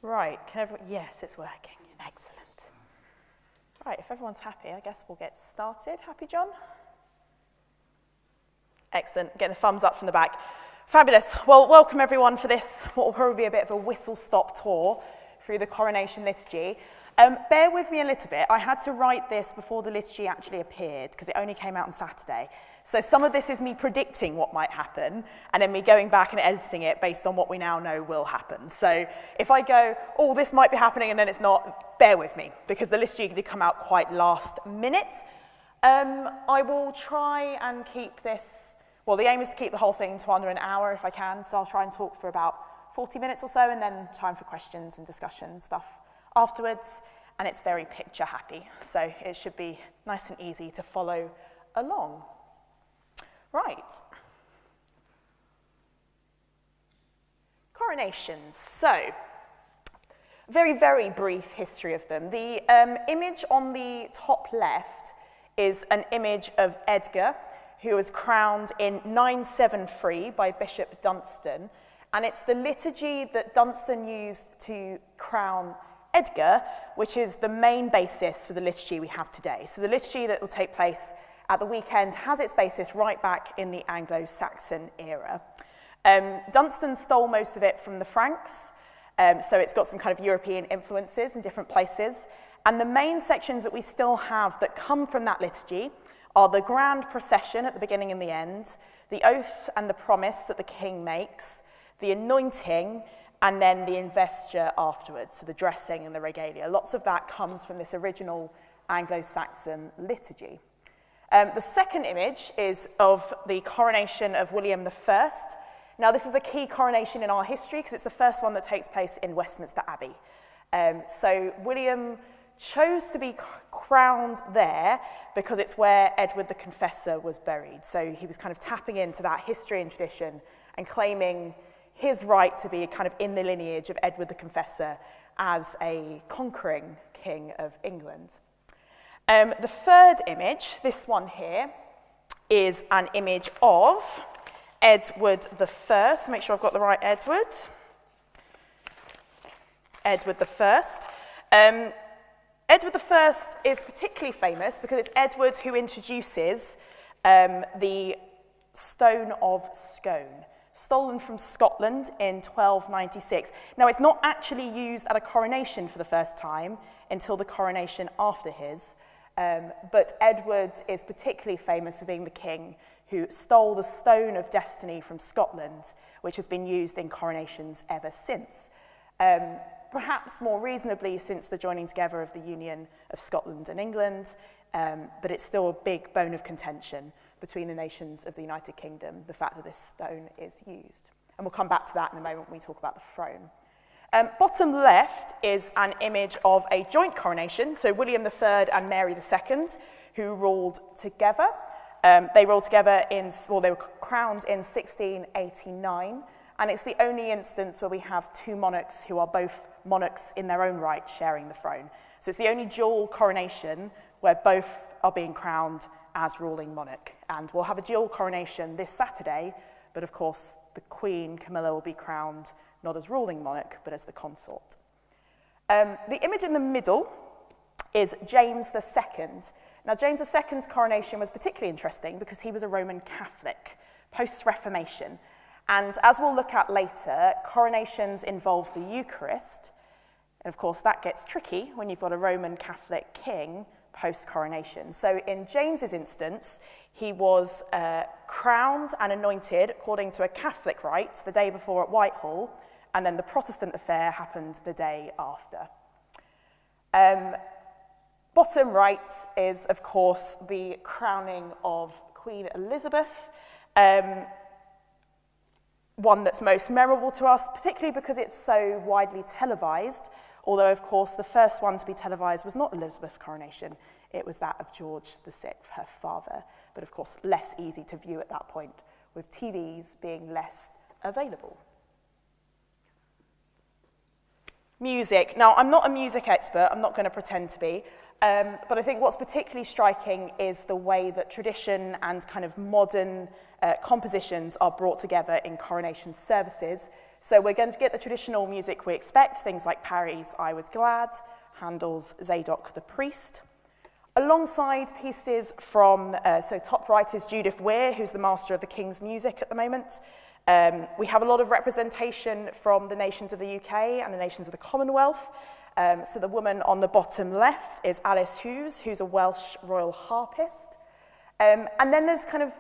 Right, yes, it's working. Excellent. Right, if everyone's happy, I guess we'll get started. Happy, John? Excellent, getting the thumbs up from the back. Fabulous. Well, welcome everyone for this, what will probably be a bit of a whistle-stop tour through the Coronation Liturgy. Bear with me a little bit. I had to write this before the liturgy actually appeared because it only came out on Saturday. So some of this is me predicting what might happen and then me going back and editing it based on what we now know will happen. So if I go, oh, this might be happening and then it's not, bear with me because the liturgy did come out quite last minute. I will try and keep this, well, the aim is to keep the whole thing to under an hour if I can. So I'll try and talk for about 40 minutes or so and then time for questions and discussion stuff afterwards. And it's very picture happy. So it should be nice and easy to follow along. Right. Coronations. So, very, very brief history of them. The image on the top left is an image of Edgar, who was crowned in 973 by Bishop Dunstan. And it's the liturgy that Dunstan used to crown Edgar, which is the main basis for the liturgy we have today. So the liturgy that will take place at the weekend has its basis right back in the Anglo-Saxon era. Dunstan stole most of it from the Franks, so it's got some kind of European influences in different places. And the main sections that we still have that come from that liturgy are the grand procession at the beginning and the end, the oath and the promise that the king makes, the anointing, and then the investiture afterwards, so the dressing and the regalia. Lots of that comes from this original Anglo-Saxon liturgy. The second image is of the coronation of William I. Now, this is a key coronation in our history because it's the first one that takes place in Westminster Abbey. So William chose to be crowned there because it's where Edward the Confessor was buried. So he was kind of tapping into that history and tradition and claiming his right to be kind of in the lineage of Edward the Confessor as a conquering king of England. The third image, this one here, is an image of Edward I. Make sure I've got the right Edward. Edward I. Edward I is particularly famous because it's Edward who introduces the Stone of Scone, stolen from Scotland in 1296. Now, it's not actually used at a coronation for the first time until the coronation after his, but Edward is particularly famous for being the king who stole the Stone of Destiny from Scotland, which has been used in coronations ever since. Perhaps more reasonably since the joining together of the Union of Scotland and England, but it's still a big bone of contention between the nations of the United Kingdom, the fact that this stone is used. And we'll come back to that in a moment when we talk about the throne. Bottom left is an image of a joint coronation, so William III and Mary II, who ruled together. They ruled together they were crowned in 1689, and it's the only instance where we have two monarchs who are both monarchs in their own right sharing the throne. So it's the only dual coronation where both are being crowned as ruling monarch. And we'll have a dual coronation this Saturday, but of course the Queen, Camilla, will be crowned not as ruling monarch, but as the consort. The image in the middle is James II. Now, James II's coronation was particularly interesting because he was a Roman Catholic post-Reformation. And as we'll look at later, coronations involve the Eucharist. And of course, that gets tricky when you've got a Roman Catholic king post-coronation. So in James's instance, he was crowned and anointed according to a Catholic rite the day before at Whitehall, and then the Protestant affair happened the day after. Bottom right is, of course, the crowning of Queen Elizabeth, one that's most memorable to us, particularly because it's so widely televised, although, of course, the first one to be televised was not Elizabeth's coronation, it was that of George VI, her father, but of course less easy to view at that point, with TVs being less available. Music. Now, I'm not a music expert, I'm not going to pretend to be, but I think what's particularly striking is the way that tradition and kind of modern compositions are brought together in coronation services, So we're going to get the traditional music we expect, things like Parry's I Was Glad, Handel's Zadok the Priest, alongside pieces from, top right is Judith Weir, who's the master of the King's music at the moment. We have a lot of representation from the nations of the UK and the nations of the Commonwealth. So the woman on the bottom left is Alice Hughes, who's a Welsh royal harpist. And then there's kind of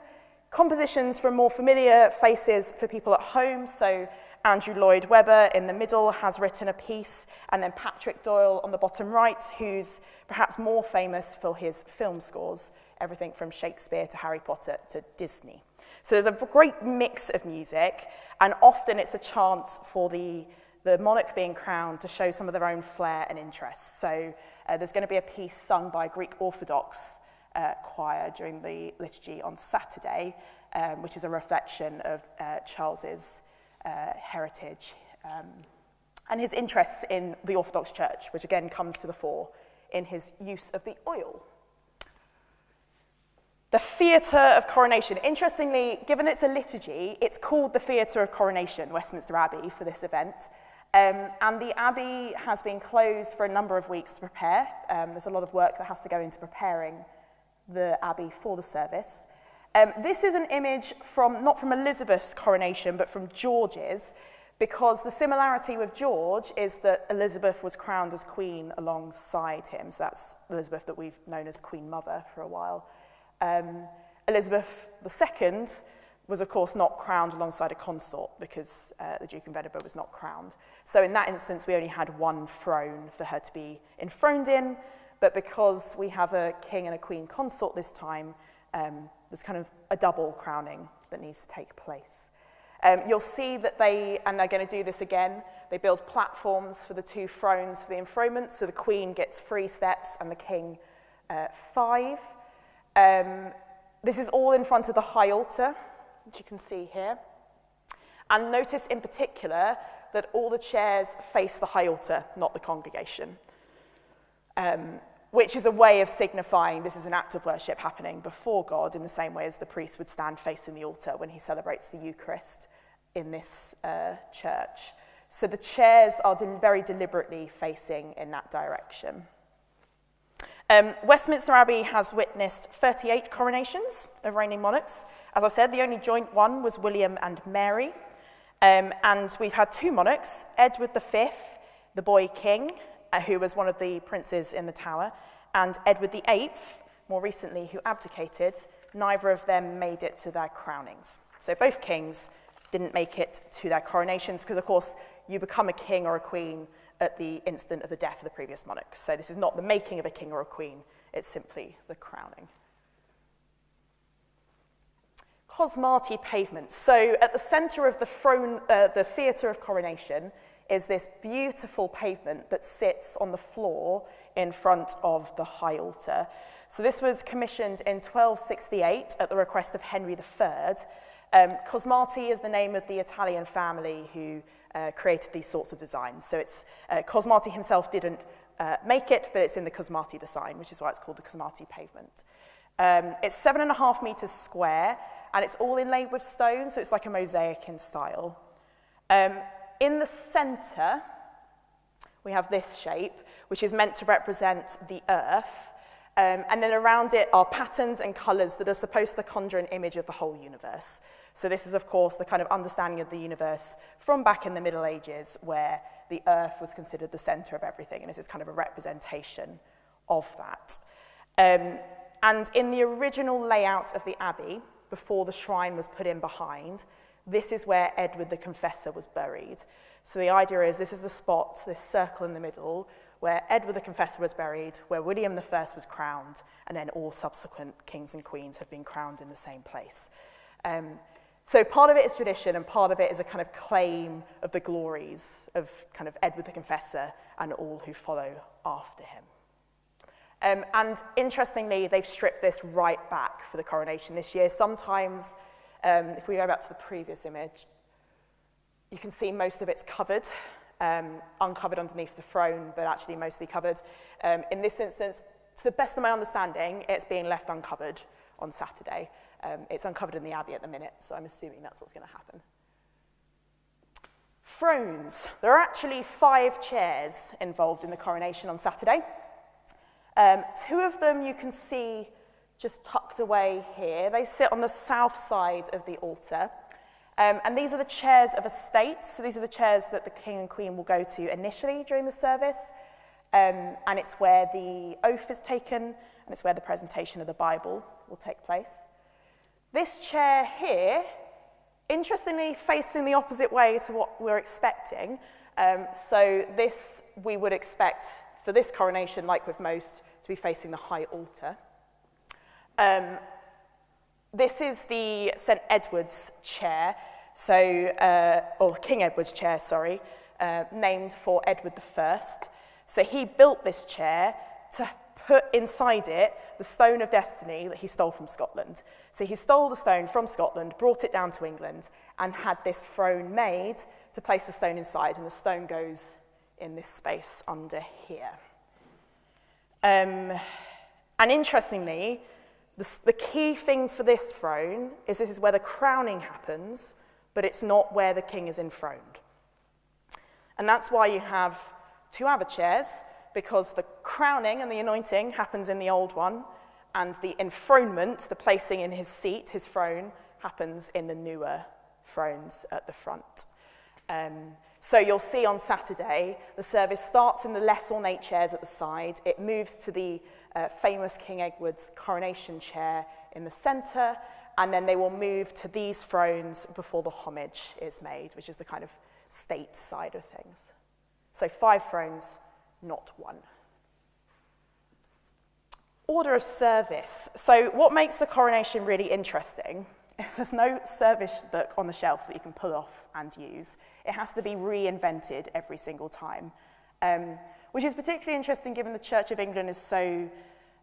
compositions from more familiar faces for people at home. So Andrew Lloyd Webber in the middle has written a piece, and then Patrick Doyle on the bottom right, who's perhaps more famous for his film scores, everything from Shakespeare to Harry Potter to Disney. So there's a great mix of music, and often it's a chance for the monarch being crowned to show some of their own flair and interests. So there's going to be a piece sung by a Greek Orthodox choir during the liturgy on Saturday, which is a reflection of Charles's heritage and his interests in the Orthodox Church, which again comes to the fore in his use of the oil. The Theatre of Coronation. Interestingly, given it's a liturgy, it's called the Theatre of Coronation, Westminster Abbey, for this event. And the Abbey has been closed for a number of weeks to prepare. There's a lot of work that has to go into preparing the Abbey for the service. This is an image not from Elizabeth's coronation, but from George's, because the similarity with George is that Elizabeth was crowned as queen alongside him. So that's Elizabeth that we've known as Queen Mother for a while. Elizabeth II was, of course, not crowned alongside a consort because the Duke of Edinburgh was not crowned. So in that instance, we only had one throne for her to be enthroned in, but because we have a king and a queen consort this time, there's kind of a double crowning that needs to take place. You'll see that they're going to do this again, they build platforms for the two thrones for the enthronement, so the queen gets 3 steps and the king 5. This is all in front of the high altar, which you can see here. And notice in particular that all the chairs face the high altar, not the congregation, which is a way of signifying this is an act of worship happening before God in the same way as the priest would stand facing the altar when he celebrates the Eucharist in this church. So the chairs are very deliberately facing in that direction. Westminster Abbey has witnessed 38 coronations of reigning monarchs. As I've said, the only joint one was William and Mary. And we've had 2 monarchs, Edward V, the boy king, who was one of the princes in the Tower, and Edward VIII, more recently, who abdicated. Neither of them made it to their crownings. So both kings didn't make it to their coronations because, of course, you become a king or a queen at the instant of the death of the previous monarch. So this is not the making of a king or a queen, it's simply the crowning. Cosmati Pavement. So at the centre of the Theatre of Coronation is this beautiful pavement that sits on the floor in front of the high altar. So this was commissioned in 1268 at the request of Henry III. Cosmati is the name of the Italian family who created these sorts of designs. So it's Cosmati himself didn't make it, but it's in the Cosmati design, which is why it's called the Cosmati Pavement. It's 7.5 meters square, and it's all inlaid with stone, so it's like a mosaic in style. In the centre, we have this shape, which is meant to represent the earth, and then around it are patterns and colours that are supposed to conjure an image of the whole universe. So this is, of course, the kind of understanding of the universe from back in the Middle Ages, where the earth was considered the centre of everything, and this is kind of a representation of that. And in the original layout of the Abbey, before the shrine was put in behind, this is where Edward the Confessor was buried. So the idea is this is the spot, this circle in the middle, where Edward the Confessor was buried, where William I was crowned, and then all subsequent kings and queens have been crowned in the same place. So part of it is tradition, and part of it is a kind of claim of the glories of kind of Edward the Confessor and all who follow after him. And interestingly, they've stripped this right back for the coronation this year. Sometimes, if we go back to the previous image, you can see most of it's covered, uncovered underneath the throne, but actually mostly covered. In this instance, to the best of my understanding, it's being left uncovered on Saturday. It's uncovered in the Abbey at the minute, so I'm assuming that's what's going to happen. Thrones. There are actually 5 chairs involved in the coronation on Saturday. 2 of them you can see just tucked away here. They sit on the south side of the altar. And these are the chairs of estate. So these are the chairs that the king and queen will go to initially during the service. And it's where the oath is taken, and it's where the presentation of the Bible will take place. This chair here, interestingly, facing the opposite way to what we're expecting. So this we would expect for this coronation, like with most, to be facing the high altar. This is the St. Edward's chair, or King Edward's chair, sorry, named for Edward I. So he built this chair to put inside it the stone of destiny that he stole from Scotland. So he stole the stone from Scotland, brought it down to England, and had this throne made to place the stone inside, and the stone goes in this space under here. And interestingly, the key thing for this throne is this is where the crowning happens, but it's not where the king is enthroned. And that's why you have 2 other chairs, because the crowning and the anointing happens in the old one, and the enthronement, the placing in his seat, his throne, happens in the newer thrones at the front. So you'll see on Saturday, the service starts in the less ornate chairs at the side. It moves to the famous King Edward's coronation chair in the centre, and then they will move to these thrones before the homage is made, which is the kind of state side of things. So 5 thrones, not 1. Order of service. So what makes the coronation really interesting is there's no service book on the shelf that you can pull off and use. It has to be reinvented every single time, which is particularly interesting given the Church of England is so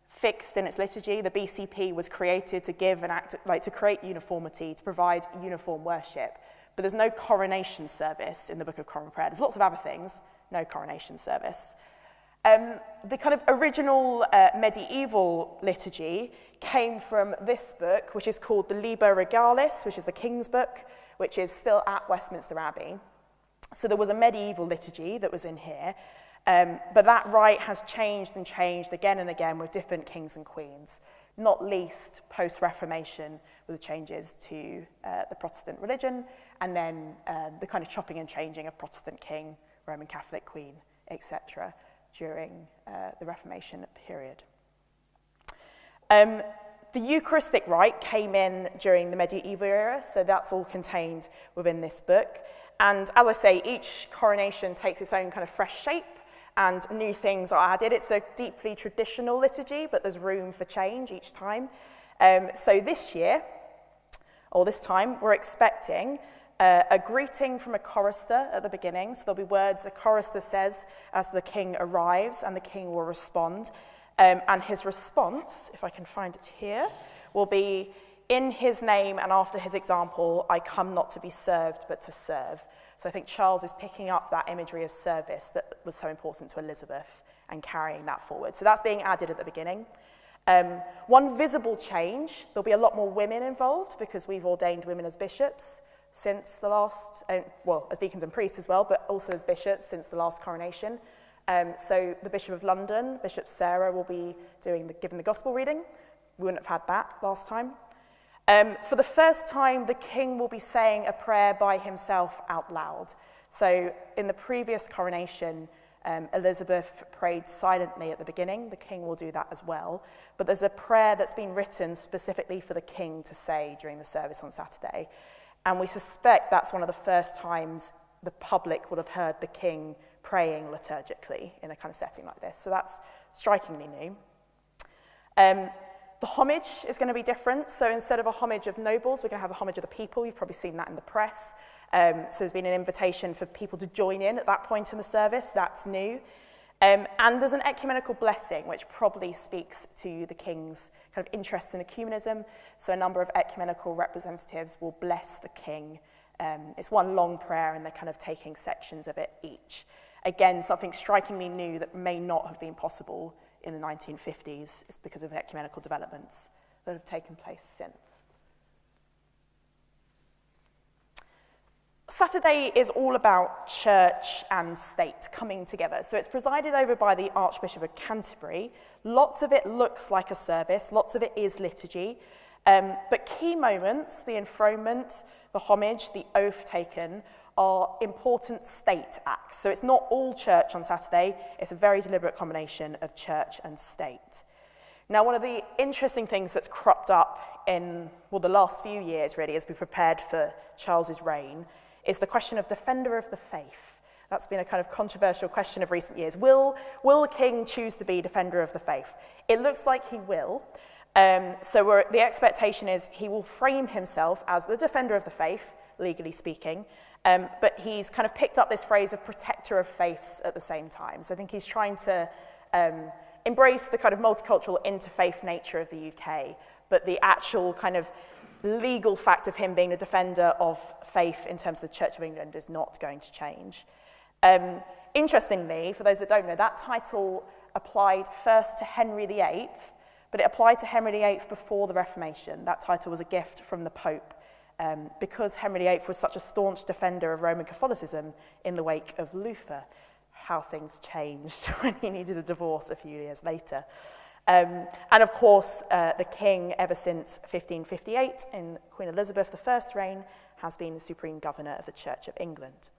fixed in its liturgy. The BCP was created to give an act, to create uniformity, to provide uniform worship. But there's no coronation service in the Book of Common Prayer. There's lots of other things, no coronation service. The kind of original medieval liturgy came from this book, which is called the Liber Regalis, which is the King's Book, which is still at Westminster Abbey. So there was a medieval liturgy that was in here, but that rite has changed and changed again and again with different kings and queens, not least post-Reformation with the changes to the Protestant religion, and then the kind of chopping and changing of Protestant king, Roman Catholic queen, etc., during the Reformation period. The Eucharistic rite came in during the medieval era, so that's all contained within this book. And as I say, each coronation takes its own kind of fresh shape, and new things are added. It's a deeply traditional liturgy, but there's room for change each time. So this time, we're expecting a greeting from a chorister at the beginning. So there'll be words a chorister says as the king arrives, and the king will respond. And his response, if I can find it here, will be, "In his name and after his example, I come not to be served, but to serve." So I think Charles is picking up that imagery of service that was so important to Elizabeth and carrying that forward. So that's being added at the beginning. One visible change, there'll be a lot more women involved because we've ordained women as bishops since the last, as deacons and priests as well, but also as bishops since the last coronation. So the Bishop of London, Bishop Sarah, will be giving the gospel reading. We wouldn't have had that last time. For the first time, the king will be saying a prayer by himself out loud. So in the previous coronation, Elizabeth prayed silently at the beginning. The king will do that as well. But there's a prayer that's been written specifically for the king to say during the service on Saturday. And we suspect that's one of the first times the public would have heard the king praying liturgically in a kind of setting like this. So that's strikingly new. The homage is going to be different. So instead of a homage of nobles, we're going to have a homage of the people. You've probably seen that in the press. So there's been an invitation for people to join in at that point in the service. That's new. And there's an ecumenical blessing, which probably speaks to the king's kind of interest in ecumenism. So a number of ecumenical representatives will bless the king. It's one long prayer, and they're kind of taking sections of it each. Again, something strikingly new that may not have been possible in the 1950s is because of ecumenical developments that have taken place since. Saturday is all about church and state coming together. So it's presided over by the Archbishop of Canterbury. Lots of it looks like a service, lots of it is liturgy. But key moments, the enthronement, the homage, the oath taken, are important state acts. So it's not all church on Saturday, it's a very deliberate combination of church and state. Now, one of the interesting things that's cropped up in, the last few years really, as we prepared for Charles's reign, is the question of defender of the faith. That's been a kind of controversial question of recent years. Will the king choose to be defender of the faith? It looks like he will. The expectation is he will frame himself as the defender of the faith, legally speaking, but he's kind of picked up this phrase of protector of faiths at the same time. So I think he's trying to embrace the kind of multicultural interfaith nature of the UK, but the actual kind of legal fact of him being a defender of faith in terms of the Church of England is not going to change. Interestingly, for those that don't know, that title applied first to Henry VIII, but it applied to Henry VIII before the Reformation. That title was a gift from the Pope because Henry VIII was such a staunch defender of Roman Catholicism in the wake of Luther. How things changed when he needed a divorce a few years later. And of course, the king, ever since 1558, in Queen Elizabeth I's reign, has been the supreme governor of the Church of England.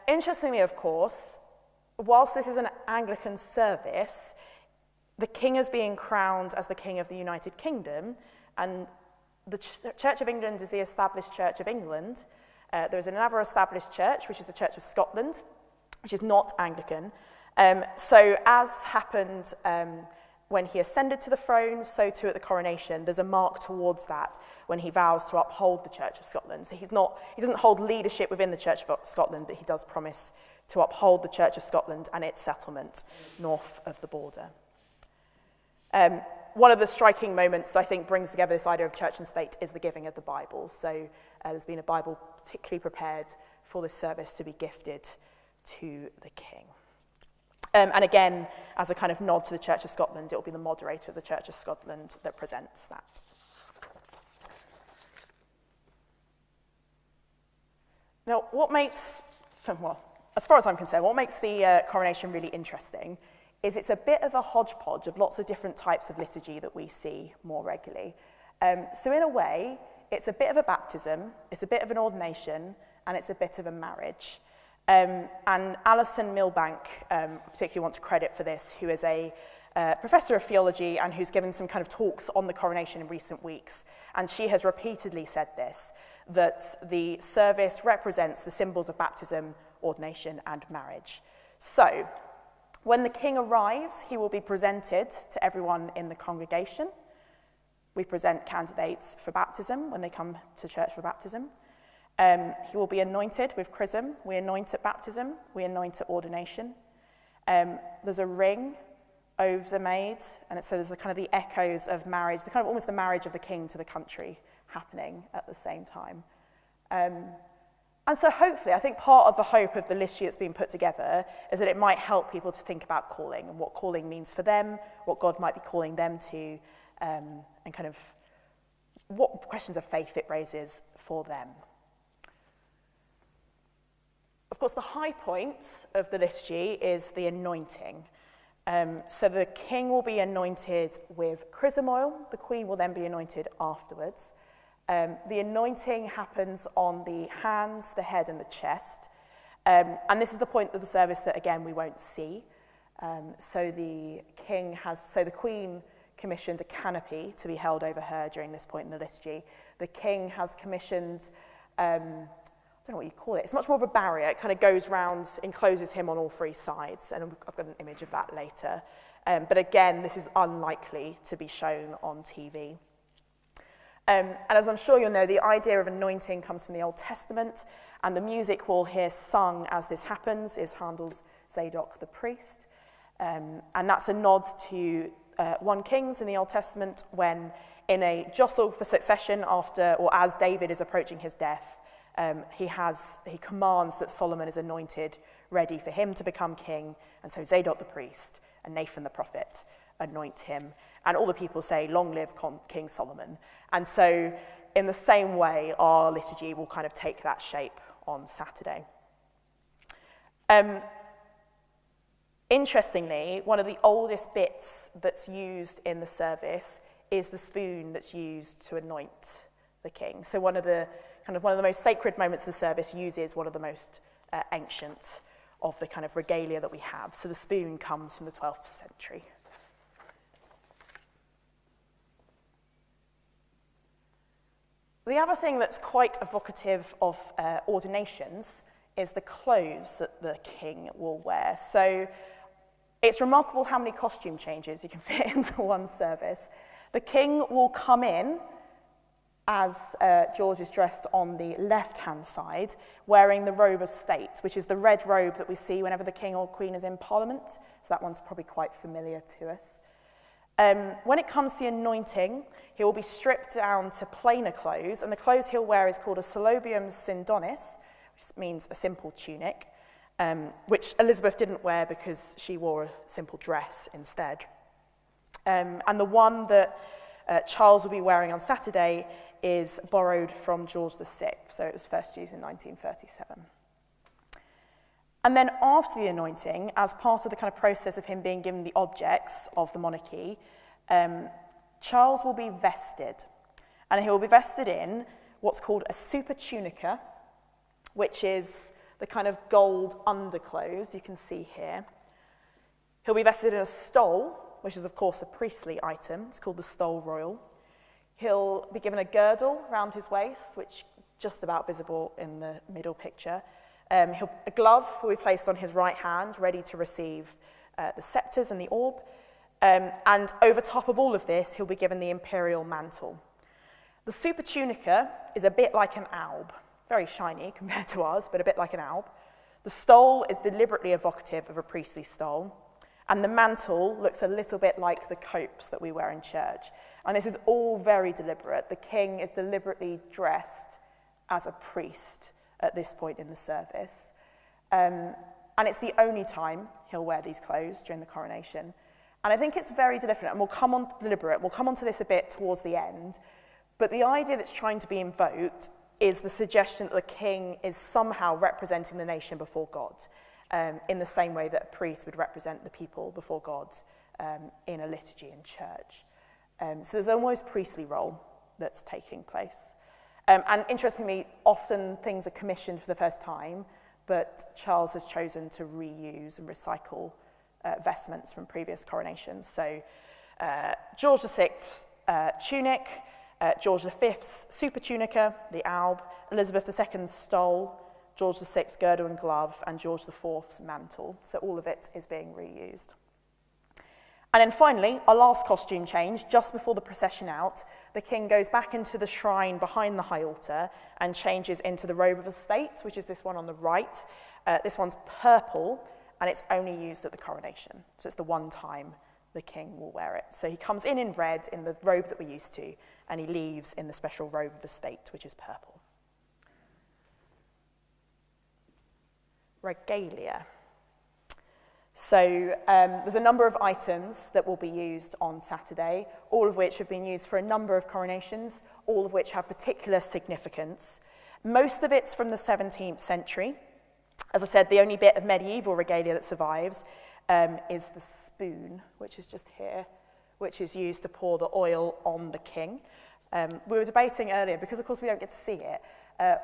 Interestingly, of course, whilst this is an Anglican service, the king is being crowned as the king of the United Kingdom, and the Church of England is the established Church of England. There is another established church, which is the Church of Scotland, which is not Anglican. So as happened when he ascended to the throne, so too at the coronation, there's a mark towards that when he vows to uphold the Church of Scotland. So he doesn't hold leadership within the Church of Scotland, but he does promise to uphold the Church of Scotland and its settlement north of the border. One of the striking moments that I think brings together this idea of church and state is the giving of the Bible. So there's been a Bible particularly prepared for this service to be gifted to the king. And again, as a kind of nod to the Church of Scotland, it will be the moderator of the Church of Scotland that presents that. Now, as far as I'm concerned, what makes the coronation really interesting is it's a bit of a hodgepodge of lots of different types of liturgy that we see more regularly. So in a way, it's a bit of a baptism, it's a bit of an ordination, and it's a bit of a marriage. And Alison Milbank, particularly want to credit for this, who is a professor of theology and who's given some kind of talks on the coronation in recent weeks. And she has repeatedly said this, that the service represents the symbols of baptism, ordination, and marriage. So, when the king arrives, he will be presented to everyone in the congregation. We present candidates for baptism when they come to church for baptism. He will be anointed with chrism. We anoint at baptism. We anoint at ordination. There's a ring, oaths are made, and so there's the kind of the echoes of marriage, the kind of almost the marriage of the king to the country happening at the same time. And so hopefully, I think part of the hope of the liturgy that's been put together is that it might help people to think about calling and what calling means for them, what God might be calling them to, and kind of what questions of faith it raises for them. Of course, the high point of the liturgy is the anointing. So the king will be anointed with chrism oil. The queen will then be anointed afterwards. The anointing happens on the hands, the head, and the chest. And this is the point of the service that, again, we won't see. So the queen commissioned a canopy to be held over her during this point in the liturgy. The king has commissioned, I don't know what you call it. It's much more of a barrier. It kind of goes round, encloses him on all three sides. And I've got an image of that later. But again, this is unlikely to be shown on TV. And as I'm sure you'll know, the idea of anointing comes from the Old Testament, and the music we'll hear sung as this happens is Handel's Zadok the priest. And that's a nod to 1 Kings in the Old Testament when, in a jostle for succession as David is approaching his death, he commands that Solomon is anointed, ready for him to become king, and so Zadok the priest and Nathan the prophet anoint him. And all the people say, "Long live King Solomon." And so, in the same way, our liturgy will kind of take that shape on Saturday. Interestingly, one of the oldest bits that's used in the service is the spoon that's used to anoint the king. So one of the most sacred moments of the service uses one of the most ancient of the kind of regalia that we have. So the spoon comes from the 12th century. The other thing that's quite evocative of ordinations is the clothes that the king will wear. So it's remarkable how many costume changes you can fit into one service. The king will come in as George is dressed on the left-hand side, wearing the robe of state, which is the red robe that we see whenever the king or queen is in Parliament. So that one's probably quite familiar to us. When it comes to the anointing, he will be stripped down to plainer clothes, and the clothes he'll wear is called a colobium syndonis, which means a simple tunic, which Elizabeth didn't wear because she wore a simple dress instead. And the one that Charles will be wearing on Saturday is borrowed from George VI, so it was first used in 1937. And then after the anointing, as part of the kind of process of him being given the objects of the monarchy, Charles will be vested. And he will be vested in what's called a supertunica, which is the kind of gold underclothes you can see here. He'll be vested in a stole, which is of course a priestly item. It's called the stole royal. He'll be given a girdle around his waist, which is just about visible in the middle picture. A glove will be placed on his right hand, ready to receive the scepters and the orb. And over top of all of this, he'll be given the imperial mantle. The supertunica is a bit like an alb, very shiny compared to ours, but a bit like an alb. The stole is deliberately evocative of a priestly stole, and the mantle looks a little bit like the copes that we wear in church. And this is all very deliberate. The king is deliberately dressed as a priest at this point in the service. And it's the only time he'll wear these clothes during the coronation. And I think it's very deliberate, and we'll come on to this a bit towards the end, but the idea that's trying to be invoked is the suggestion that the king is somehow representing the nation before God, in the same way that a priest would represent the people before God in a liturgy in church. So there's almost priestly role that's taking place. And interestingly, often things are commissioned for the first time, but Charles has chosen to reuse and recycle vestments from previous coronations. So George VI's tunic, George V's supertunica, the alb, Elizabeth II's stole, George VI's girdle and glove, and George IV's mantle. So all of it is being reused. And then finally, our last costume change, just before the procession out, the king goes back into the shrine behind the high altar and changes into the robe of state, which is this one on the right. This one's purple, and it's only used at the coronation. So it's the one time the king will wear it. So he comes in red, in the robe that we're used to, and he leaves in the special robe of state, which is purple. Regalia. So there's a number of items that will be used on Saturday, all of which have been used for a number of coronations, all of which have particular significance. Most of it's from the 17th century. As I said, the only bit of medieval regalia that survives is the spoon, which is just here, which is used to pour the oil on the king. We were debating earlier, because of course we don't get to see it,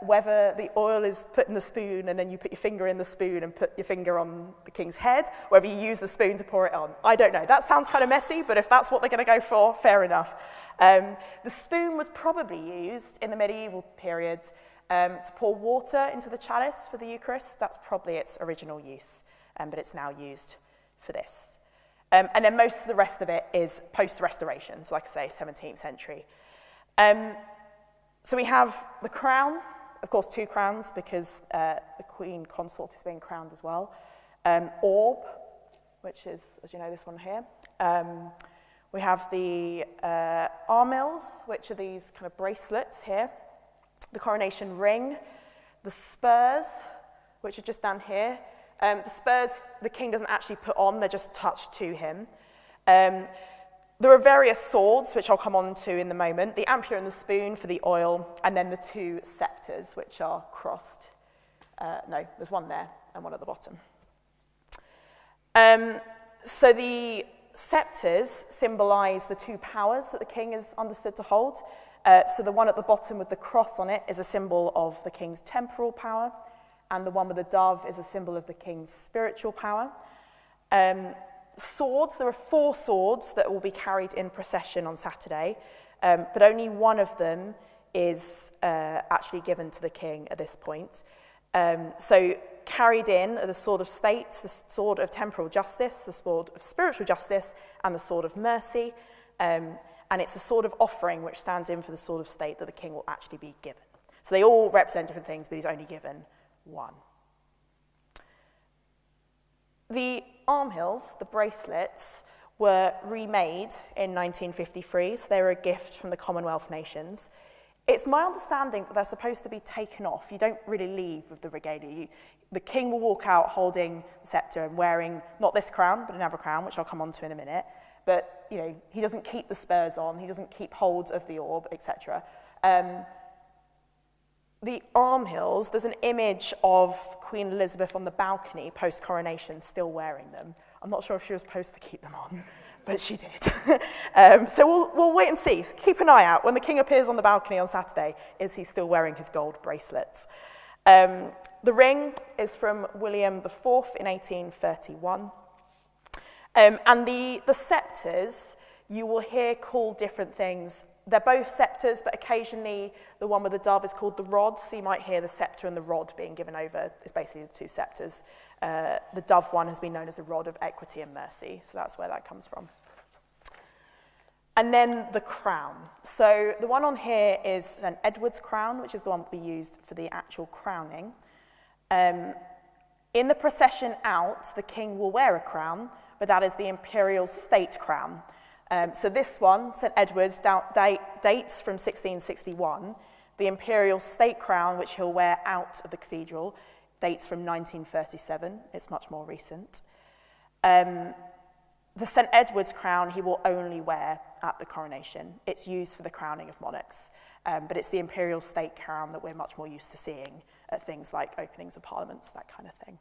whether the oil is put in the spoon and then you put your finger in the spoon and put your finger on the king's head, whether you use the spoon to pour it on. I don't know. That sounds kind of messy, but if that's what they're going to go for, fair enough. The spoon was probably used in the medieval period to pour water into the chalice for the Eucharist. That's probably its original use, but it's now used for this. And then most of the rest of it is post-restoration, so like I say, 17th century. So we have the crown, of course 2 crowns because the Queen Consort is being crowned as well. Orb, which is, as you know, this one here. We have the armills, which are these kind of bracelets here. The coronation ring, the spurs, which are just down here. The spurs the king doesn't actually put on, they're just touched to him. There are various swords, which I'll come on to in the moment, the ampulla and the spoon for the oil, and then the 2 scepters, which are crossed No, there's one there and one at the bottom. So the sceptres symbolise the two powers that the king is understood to hold. So the one at the bottom with the cross on it is a symbol of the king's temporal power, and the one with the dove is a symbol of the king's spiritual power. Swords, there are 4 swords that will be carried in procession on Saturday, but only one of them is actually given to the king at this point. So carried in are the sword of state, the sword of temporal justice, the sword of spiritual justice, and the sword of mercy. And it's a sword of offering which stands in for the sword of state that the king will actually be given. So they all represent different things, but he's only given one. The armhills, the bracelets, were remade in 1953, so they were a gift from the Commonwealth nations. It's my understanding that they're supposed to be taken off. You don't really leave with the regalia. The king will walk out holding the sceptre and wearing, not this crown, but another crown, which I'll come on to in a minute. But, you know, he doesn't keep the spurs on, he doesn't keep hold of the orb, etc. The armhills, there's an image of Queen Elizabeth on the balcony post-coronation still wearing them. I'm not sure if she was supposed to keep them on, but she did. So we'll wait and see. So keep an eye out. When the king appears on the balcony on Saturday, is he still wearing his gold bracelets? The ring is from William IV in 1831. And the sceptres, you will hear called different things. They're both sceptres, but occasionally the one with the dove is called the rod, so you might hear the sceptre and the rod being given over. It's basically the 2 sceptres. The dove one has been known as the rod of equity and mercy, so that's where that comes from. And then the crown. So the one on here is an Edward's crown, which is the one that we used for the actual crowning. In the procession out, the king will wear a crown, but that is the imperial state crown. So this one, St Edward's, dates from 1661. The imperial state crown, which he'll wear out of the cathedral, dates from 1937. It's much more recent. The St Edward's crown he will only wear at the coronation. It's used for the crowning of monarchs, but it's the imperial state crown that we're much more used to seeing at things like openings of parliaments, that kind of thing.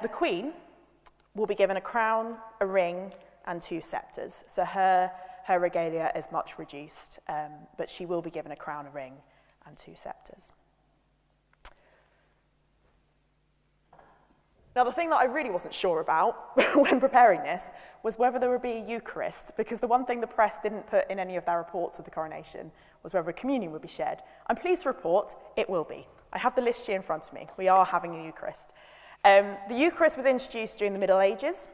The Queen will be given a crown, a ring, and 2 sceptres. So her regalia is much reduced, but she will be given a crown, a ring, and 2 sceptres. Now, the thing that I really wasn't sure about when preparing this was whether there would be a Eucharist, because the one thing the press didn't put in any of their reports of the coronation was whether a communion would be shared. I'm pleased to report it will be. I have the list here in front of me. We are having a Eucharist. The Eucharist was introduced during the Middle Ages,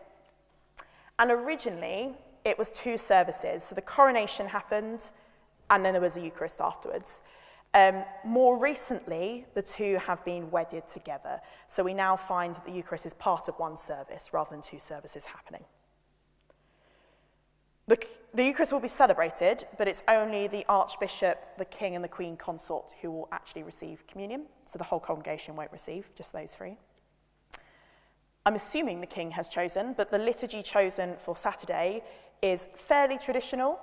and originally it was 2 services. So the coronation happened, and then there was a Eucharist afterwards. More recently, the 2 have been wedded together. So we now find that the Eucharist is part of one service rather than 2 services happening. The Eucharist will be celebrated, but it's only the Archbishop, the King, and the Queen Consort who will actually receive communion. So the whole congregation won't receive, just those 3. I'm assuming the king has chosen, but the liturgy chosen for Saturday is fairly traditional.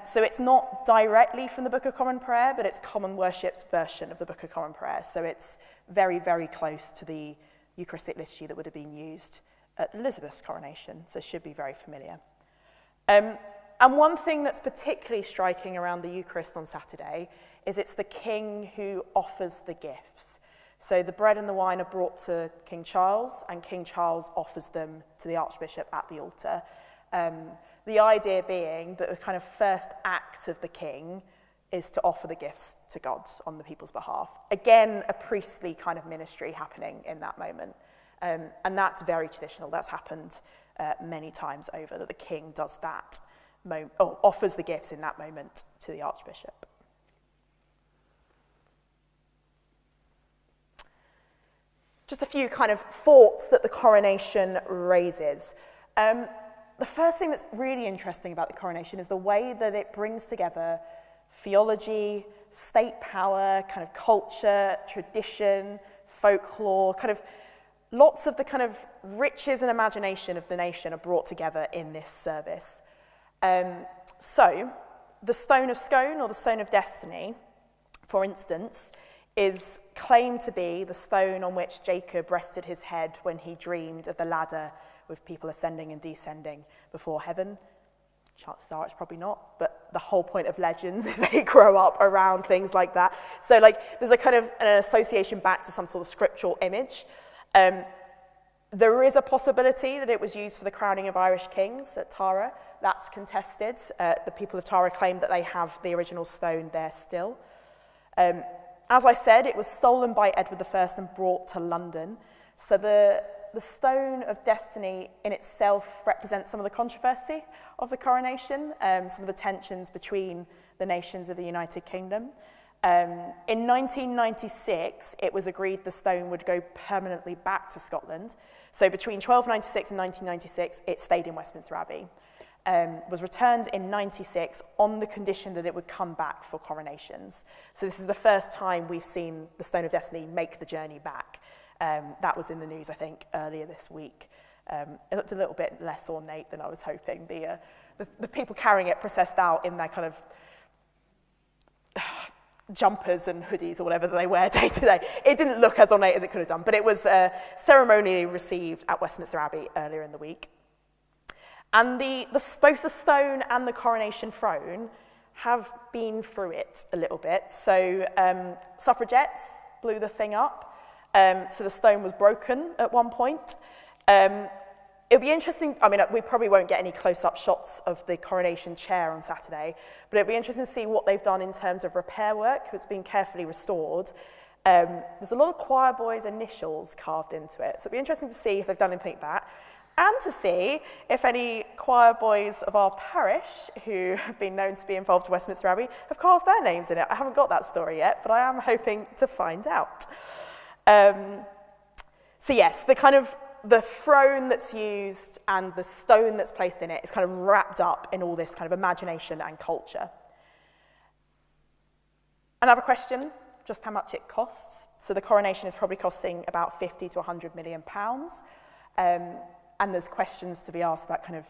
So it's not directly from the Book of Common Prayer, but it's Common Worship's version of the Book of Common Prayer. So it's very, very close to the Eucharistic liturgy that would have been used at Elizabeth's coronation, so it should be very familiar. And one thing that's particularly striking around the Eucharist on Saturday is it's the king who offers the gifts. So the bread and the wine are brought to King Charles, and King Charles offers them to the Archbishop at the altar. The idea being that the kind of first act of the king is to offer the gifts to God on the people's behalf. Again, a priestly kind of ministry happening in that moment. And that's very traditional. That's happened many times over, that the king does that, offers the gifts in that moment to the Archbishop. Just a few kind of thoughts that the coronation raises. The first thing that's really interesting about the coronation is the way that it brings together theology, state power, kind of culture, tradition, folklore, kind of lots of the kind of riches and imagination of the nation are brought together in this service. So, the stone of scone or the stone of destiny, for instance, is claimed to be the stone on which Jacob rested his head when he dreamed of the ladder with people ascending and descending before heaven. Chances are it's probably not, but the whole point of legends is they grow up around things like that. So like there's a kind of an association back to some sort of scriptural image. There is a possibility that it was used for the crowning of Irish kings at Tara. That's contested. The people of Tara claim that they have the original stone there still. As I said, it was stolen by Edward I and brought to London. So the stone of destiny in itself represents some of the controversy of the coronation, some of the tensions between the nations of the United Kingdom. In 1996, it was agreed the stone would go permanently back to Scotland. So between 1296 and 1996, it stayed in Westminster Abbey. Was returned in 96 on the condition that it would come back for coronations. So this is the first time we've seen the Stone of Destiny make the journey back. That was in the news, I think, earlier this week. It looked a little bit less ornate than I was hoping. The people carrying it processed out in their kind of jumpers and hoodies or whatever that they wear day to day. It didn't look as ornate as it could have done, but it was ceremonially received at Westminster Abbey earlier in the week. And both the stone and the coronation throne have been through it a little bit. So suffragettes blew the thing up. So the stone was broken at one point. It'll be interesting, I mean, we probably won't get any close-up shots of the coronation chair on Saturday, but it'll be interesting to see what they've done in terms of repair work. It's been carefully restored. There's a lot of choir boys' initials carved into it, so it'll be interesting to see if they've done anything like that, and to see if any choir boys of our parish, who have been known to be involved with Westminster Abbey, have carved their names in it. I haven't got that story yet, but I am hoping to find out. So yes, the throne that's used and the stone that's placed in it is kind of wrapped up in all this kind of imagination and culture. Another question, just how much it costs. So the coronation is probably costing about 50 to 100 million pounds. And there's questions to be asked about kind of,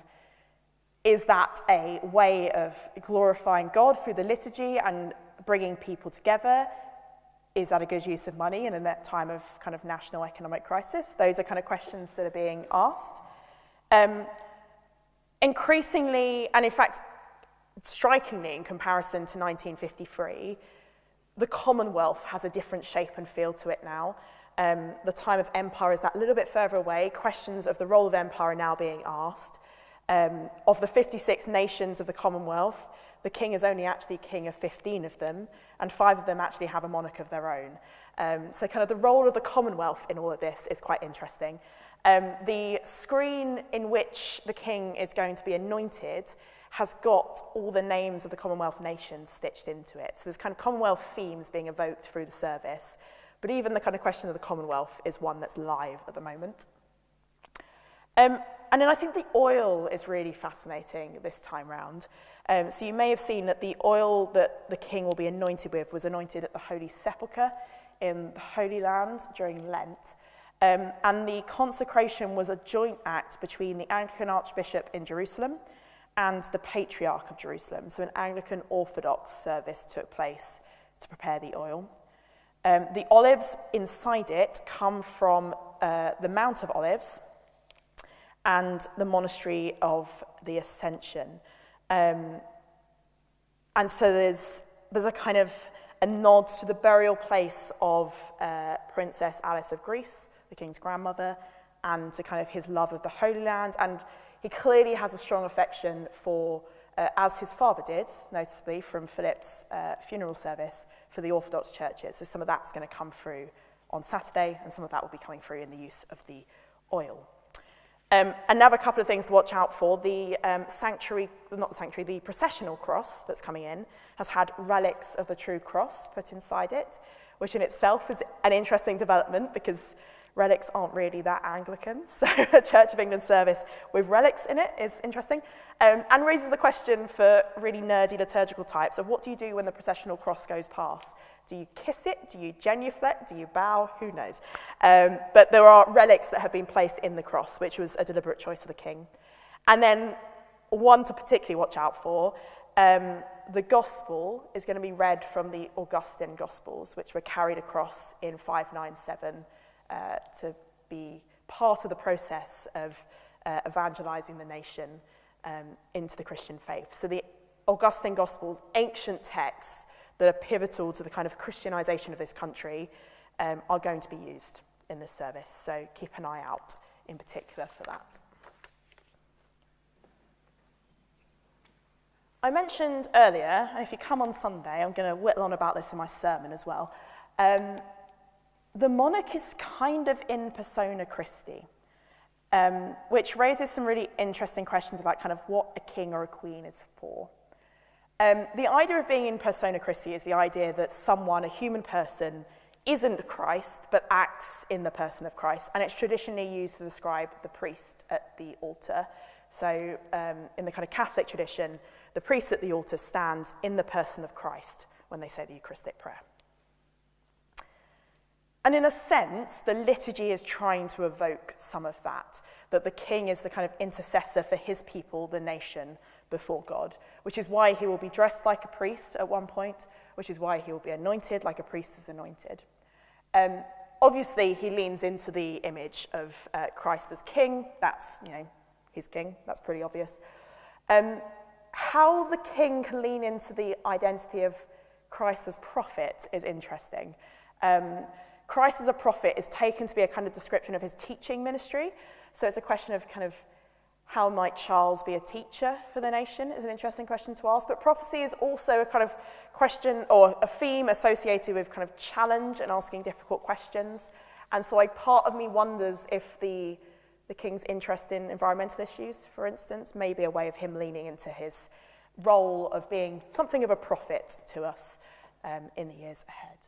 is that a way of glorifying God through the liturgy and bringing people together? Is that a good use of money in a time of kind of national economic crisis? Those are kind of questions that are being asked. Increasingly, and in fact, strikingly in comparison to 1953, the Commonwealth has a different shape and feel to it now. The time of empire is that little bit further away. Questions of the role of empire are now being asked. Of the 56 nations of the Commonwealth, the king is only actually king of 15 of them, and 5 of them actually have a monarch of their own. So kind of the role of the Commonwealth in all of this is quite interesting. The screen in which the king is going to be anointed has got all the names of the Commonwealth nations stitched into it. So there's kind of Commonwealth themes being evoked through the service, but even the kind of question of the Commonwealth is one that's live at the moment. And then I think the oil is really fascinating this time round. So you may have seen that the oil that the king will be anointed with was anointed at the Holy Sepulchre in the Holy Land during Lent. And the consecration was a joint act between the Anglican Archbishop in Jerusalem and the Patriarch of Jerusalem. So an Anglican Orthodox service took place to prepare the oil. The olives inside it come from the Mount of Olives and the Monastery of the Ascension. And so there's a kind of a nod to the burial place of Princess Alice of Greece, the king's grandmother, and to kind of his love of the Holy Land. And he clearly has a strong affection for, as his father did, noticeably from Philip's funeral service, for the Orthodox churches. So some of that's going to come through on Saturday, and some of that will be coming through in the use of the oil. Another couple of things to watch out for. The the processional cross that's coming in has had relics of the true cross put inside it, which in itself is an interesting development because relics aren't really that Anglican. So a Church of England service with relics in it is interesting, and raises the question for really nerdy liturgical types of what do you do when the processional cross goes past? Do you kiss it? Do you genuflect? Do you bow? Who knows? But there are relics that have been placed in the cross, which was a deliberate choice of the king. And then one to particularly watch out for, The gospel is going to be read from the Augustan Gospels, which were carried across in 597 to be part of the process of evangelizing the nation into the Christian faith. So the Augustan Gospels, ancient texts that are pivotal to the kind of Christianization of this country, are going to be used in this service. So keep an eye out in particular for that. I mentioned earlier, and if you come on Sunday, I'm going to whittle on about this in my sermon as well, the monarch is kind of in persona Christi, which raises some really interesting questions about kind of what a king or a queen is for. The idea of being in persona Christi is the idea that someone, a human person, isn't Christ, but acts in the person of Christ, and it's traditionally used to describe the priest at the altar. So in the kind of Catholic tradition, the priest at the altar stands in the person of Christ when they say the Eucharistic prayer. And in a sense, the liturgy is trying to evoke some of that the king is the kind of intercessor for his people, the nation, before God, which is why he will be dressed like a priest at one point, which is why he will be anointed like a priest is anointed. Obviously, he leans into the image of Christ as king. That's, he's king. That's pretty obvious. How the king can lean into the identity of Christ as prophet is interesting. Christ as a prophet is taken to be a kind of description of his teaching ministry. So it's a question of kind of how might Charles be a teacher for the nation is an interesting question to ask. But prophecy is also a kind of question or a theme associated with kind of challenge and asking difficult questions. And so part of me wonders if the king's interest in environmental issues, for instance, may be a way of him leaning into his role of being something of a prophet to us in the years ahead.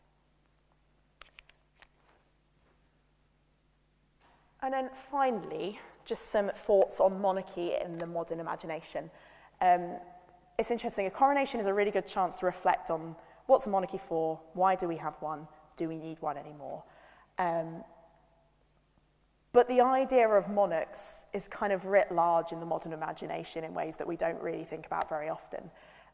And then finally, just some thoughts on monarchy in the modern imagination. It's interesting, a coronation is a really good chance to reflect on what's a monarchy for, why do we have one, do we need one anymore? But the idea of monarchs is kind of writ large in the modern imagination in ways that we don't really think about very often.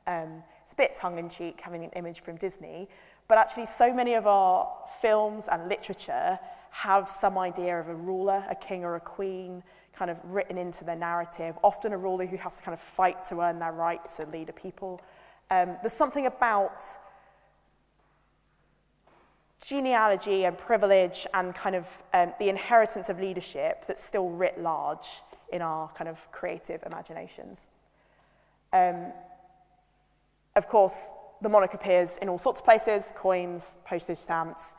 It's a bit tongue-in-cheek having an image from Disney, but actually so many of our films and literature have some idea of a ruler, a king or a queen, kind of written into the narrative, often a ruler who has to kind of fight to earn their right to lead a people. There's something about genealogy and privilege and kind of the inheritance of leadership that's still writ large in our kind of creative imaginations. Of course, the monarch appears in all sorts of places, coins, postage stamps,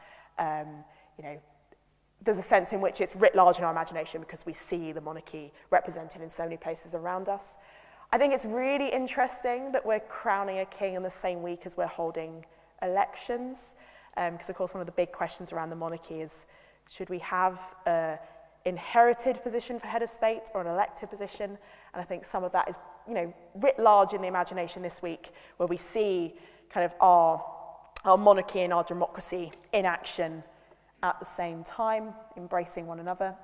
there's a sense in which it's writ large in our imagination because we see the monarchy represented in so many places around us. I think it's really interesting that we're crowning a king in the same week as we're holding elections, because of course one of the big questions around the monarchy is, should we have an inherited position for head of state or an elected position? And I think some of that is, writ large in the imagination this week, where we see kind of our monarchy and our democracy in action at the same time, embracing one another.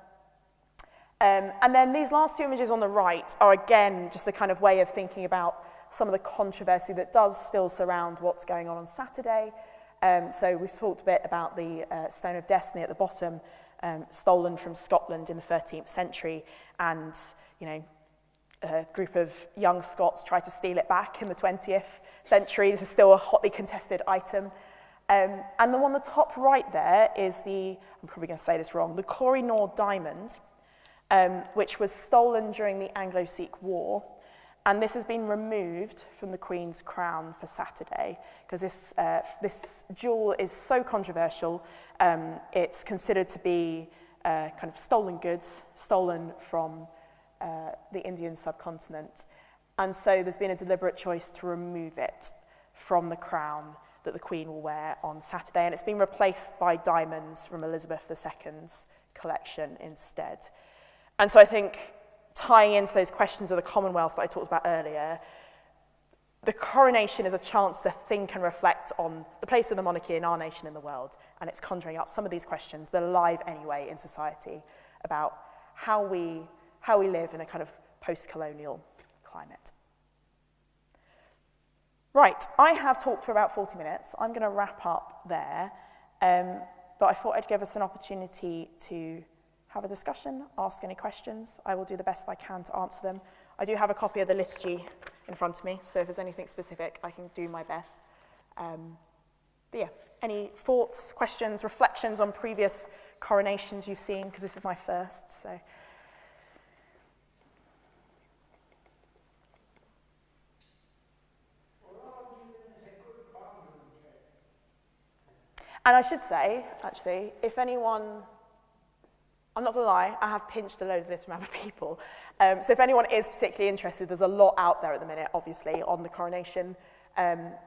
And then these last two images on the right are again just a kind of way of thinking about some of the controversy that does still surround what's going on Saturday. So we've talked a bit about the Stone of Destiny at the bottom, stolen from Scotland in the 13th century, and a group of young Scots tried to steal it back in the 20th century. This is still a hotly contested item. And the one on the top right there is I'm probably going to say this wrong, the Koh-i-Noor diamond, which was stolen during the Anglo-Sikh War. And this has been removed from the Queen's crown for Saturday, because this jewel is so controversial. It's considered to be kind of stolen goods, stolen from the Indian subcontinent. And so there's been a deliberate choice to remove it from the crown that the Queen will wear on Saturday, and it's been replaced by diamonds from Elizabeth II's collection instead. And so I think, tying into those questions of the Commonwealth that I talked about earlier, the coronation is a chance to think and reflect on the place of the monarchy in our nation in the world, and it's conjuring up some of these questions that are live anyway in society about how we live in a kind of post-colonial climate. Right, I have talked for about 40 minutes. I'm going to wrap up there, but I thought I'd give us an opportunity to have a discussion, ask any questions. I will do the best I can to answer them. I do have a copy of the liturgy in front of me, so if there's anything specific, I can do my best. But yeah, any thoughts, questions, reflections on previous coronations you've seen, because this is my first, so. And I should say, actually, if anyone, I'm not going to lie, I have pinched a load of this from other people. So if anyone is particularly interested, there's a lot out there at the minute, obviously, on the coronation,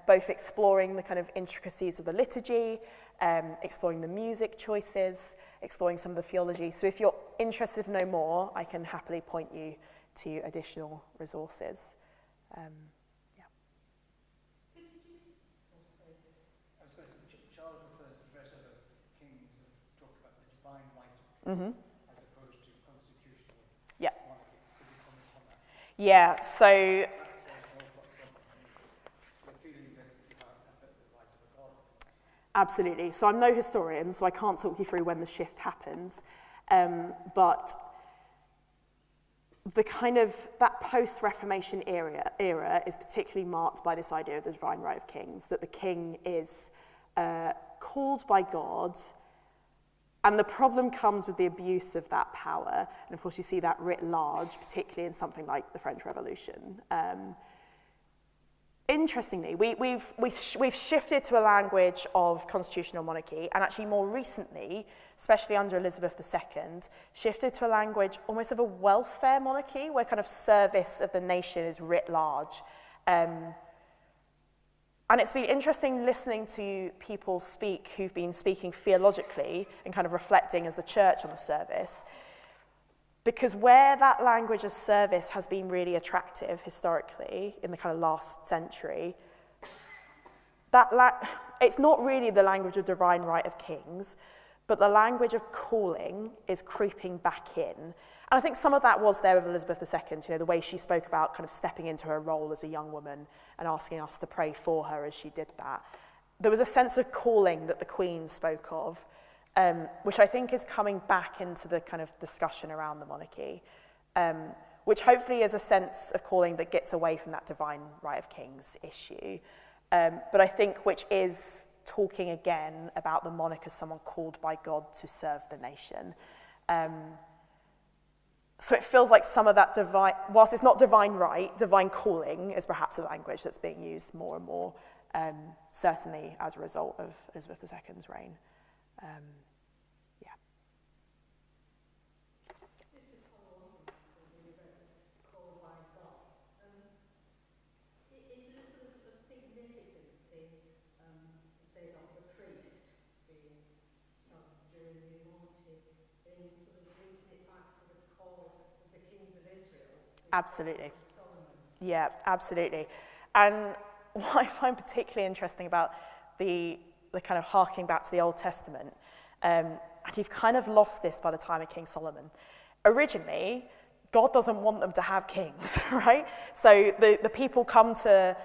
both exploring the kind of intricacies of the liturgy, exploring the music choices, exploring some of the theology. So if you're interested to know more, I can happily point you to additional resources. Mm-hmm. As opposed to constitutional monarchy. Could you comment on that? Yeah, so absolutely. So I'm no historian, so I can't talk you through when the shift happens. But the kind of, that post-Reformation era is particularly marked by this idea of the divine right of kings, that the king is called by God. And the problem comes with the abuse of that power. And of course, you see that writ large, particularly in something like the French Revolution. Interestingly, we've shifted to a language of constitutional monarchy, and actually more recently, especially under Elizabeth II, shifted to a language almost of a welfare monarchy, where kind of service of the nation is writ large. And it's been interesting listening to people speak who've been speaking theologically and kind of reflecting as the church on the service, because where that language of service has been really attractive historically in the kind of last century, it's not really the language of divine right of kings, but the language of calling is creeping back in. And I think some of that was there with Elizabeth II, the way she spoke about kind of stepping into her role as a young woman and asking us to pray for her as she did that. There was a sense of calling that the Queen spoke of, which I think is coming back into the kind of discussion around the monarchy, which hopefully is a sense of calling that gets away from that divine right of kings issue, but I think which is talking again about the monarch as someone called by God to serve the nation. So it feels like some of that divine, whilst it's not divine right, divine calling is perhaps a language that's being used more and more, certainly as a result of Elizabeth II's reign. Absolutely. Yeah, absolutely. And what I find particularly interesting about the kind of harking back to the Old Testament, and you've kind of lost this by the time of King Solomon. Originally, God doesn't want them to have kings, right? So the people come to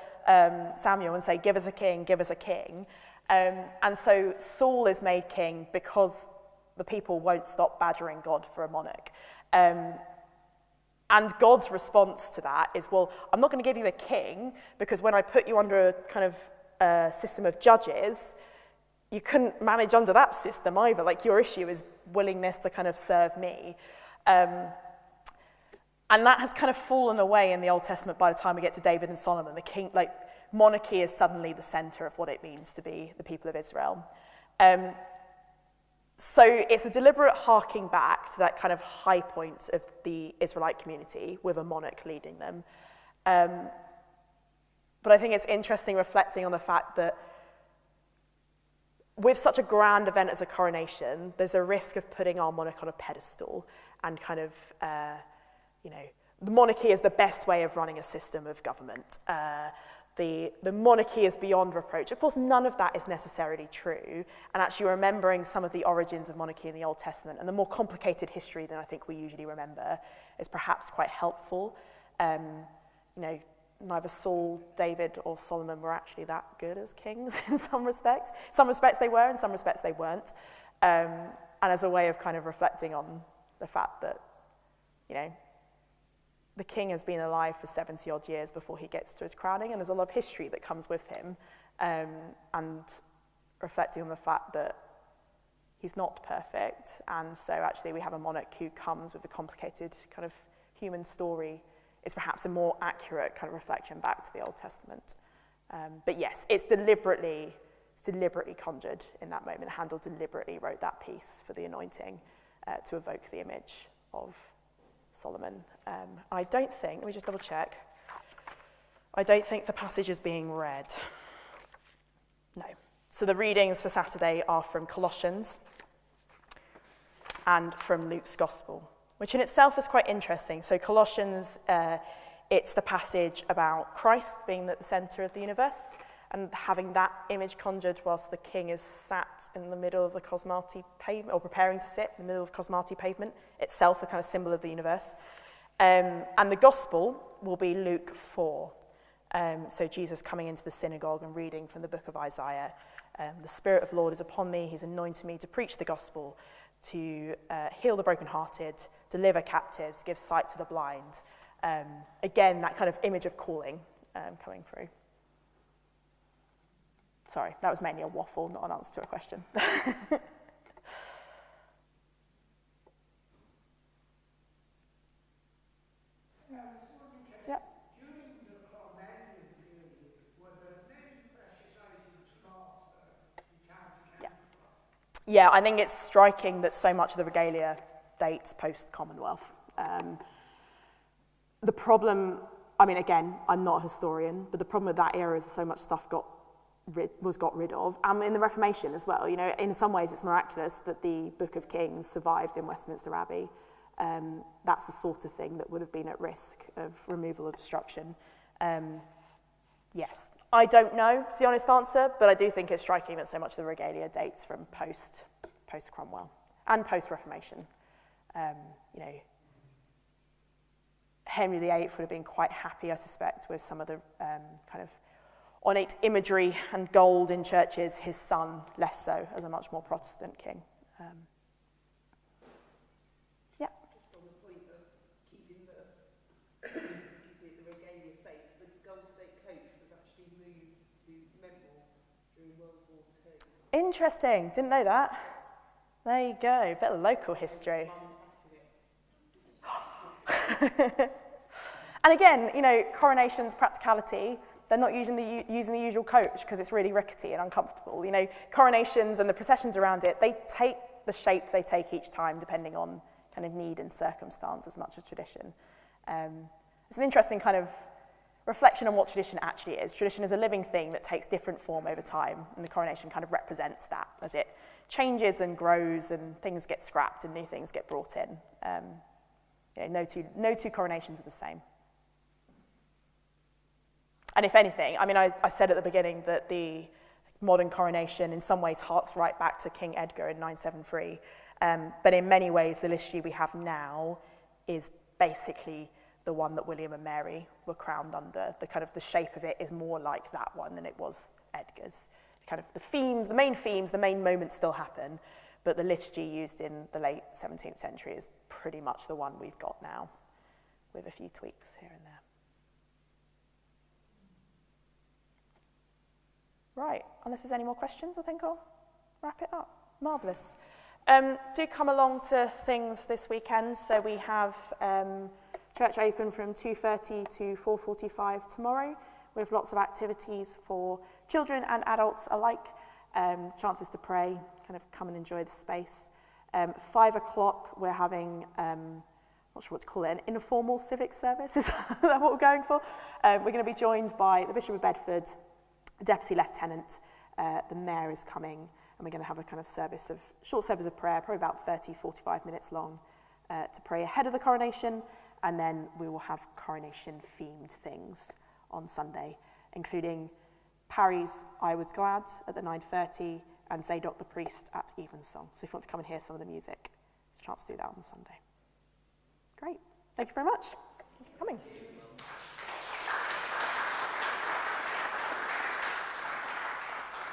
Samuel and say, give us a king, give us a king. And so Saul is made king because the people won't stop badgering God for a monarch. And God's response to that is, well, I'm not going to give you a king because when I put you under a kind of system of judges, you couldn't manage under that system either. Like, your issue is willingness to kind of serve me. And that has kind of fallen away in the Old Testament by the time we get to David and Solomon. The king, like, monarchy is suddenly the center of what it means to be the people of Israel. So it's a deliberate harking back to that kind of high point of the Israelite community with a monarch leading them. But I think it's interesting reflecting on the fact that with such a grand event as a coronation, there's a risk of putting our monarch on a pedestal and kind of, the monarchy is the best way of running a system of government. The monarchy is beyond reproach. Of course, none of that is necessarily true. And actually remembering some of the origins of monarchy in the Old Testament and the more complicated history than I think we usually remember is perhaps quite helpful. neither Saul, David, or Solomon were actually that good as kings in some respects. In some respects they were, in some respects they weren't. And as a way of kind of reflecting on the fact that, you know, the king has been alive for 70 odd years before he gets to his crowning, and there's a lot of history that comes with him, and reflecting on the fact that he's not perfect, and so actually we have a monarch who comes with a complicated kind of human story. Is perhaps a more accurate kind of reflection back to the Old Testament. But yes, it's deliberately conjured in that moment. Handel deliberately wrote that piece for the anointing to evoke the image of Solomon. I don't think, let me just double check, I don't think the passage is being read. No. So the readings for Saturday are from Colossians and from Luke's Gospel, which in itself is quite interesting. So Colossians, it's the passage about Christ being at the centre of the universe and having that image conjured whilst the king is sat in the middle of the Cosmati Pavement, or preparing to sit in the middle of Cosmati Pavement, itself a kind of symbol of the universe. And the Gospel will be Luke 4. So Jesus coming into the synagogue and reading from the book of Isaiah. The Spirit of the Lord is upon me, he's anointed me to preach the gospel, to heal the brokenhearted, deliver captives, give sight to the blind. Again, that kind of image of calling coming through. Sorry, that was mainly a waffle, not an answer to a question. Yeah. During the Coronation period, were there many precious items lost which had to count for? Yeah, I think it's striking that so much of the regalia dates post-Commonwealth. The problem, I mean, again, I'm not a historian, but the problem with that era is so much stuff was got rid of, and in the Reformation as well. You know, in some ways it's miraculous that the Book of Kings survived in Westminster Abbey. That's the sort of thing that would have been at risk of removal or destruction. Yes, I don't know, is the honest answer, but I do think it's striking that so much of the regalia dates from post-Cromwell and post-Reformation. You know, Henry VIII would have been quite happy, I suspect, with some of the kind of ornate imagery and gold in churches. His son, less so, as a much more Protestant king. Yeah. Just on the point of keeping the regalia safe, the Gold State coach was actually moved to Memel during World War II. Interesting, didn't know that. There you go, bit of local history. And again, you know, coronation's practicality, they're not using the usual coach because it's really rickety and uncomfortable. You know, coronations and the processions around it, they take the shape they take each time depending on kind of need and circumstance as much as tradition. It's an interesting kind of reflection on what tradition actually is. Tradition is a living thing that takes different form over time, and the coronation kind of represents that as it changes and grows and things get scrapped and new things get brought in. You know, no two coronations are the same. And if anything, I mean, I said at the beginning that the modern coronation in some ways harks right back to King Edgar in 973, but in many ways the liturgy we have now is basically the one that William and Mary were crowned under. The kind of the shape of it is more like that one than it was Edgar's. Kind of the themes, the main moments still happen, but the liturgy used in the late 17th century is pretty much the one we've got now, with a few tweaks here and there. Right, unless there's any more questions, I think I'll wrap it up. Marvellous. Do come along to things this weekend. So we have church open from 2:30 to 4:45 tomorrow, with lots of activities for children and adults alike. Chances to pray, kind of come and enjoy the space. 5 o'clock, we're having, not sure what to call it, an informal civic service. Is that what we're going for? We're going to be joined by the Bishop of Bedford, the Deputy Lieutenant, the Mayor is coming, and we're going to have a kind of short service of prayer, probably about 30-45 minutes long, to pray ahead of the coronation, and then we will have coronation-themed things on Sunday, including Parry's I Was Glad at the 9:30 and Zadok the Priest at Evensong. So if you want to come and hear some of the music, there's a chance to do that on Sunday. Great. Thank you very much. Thank you for coming.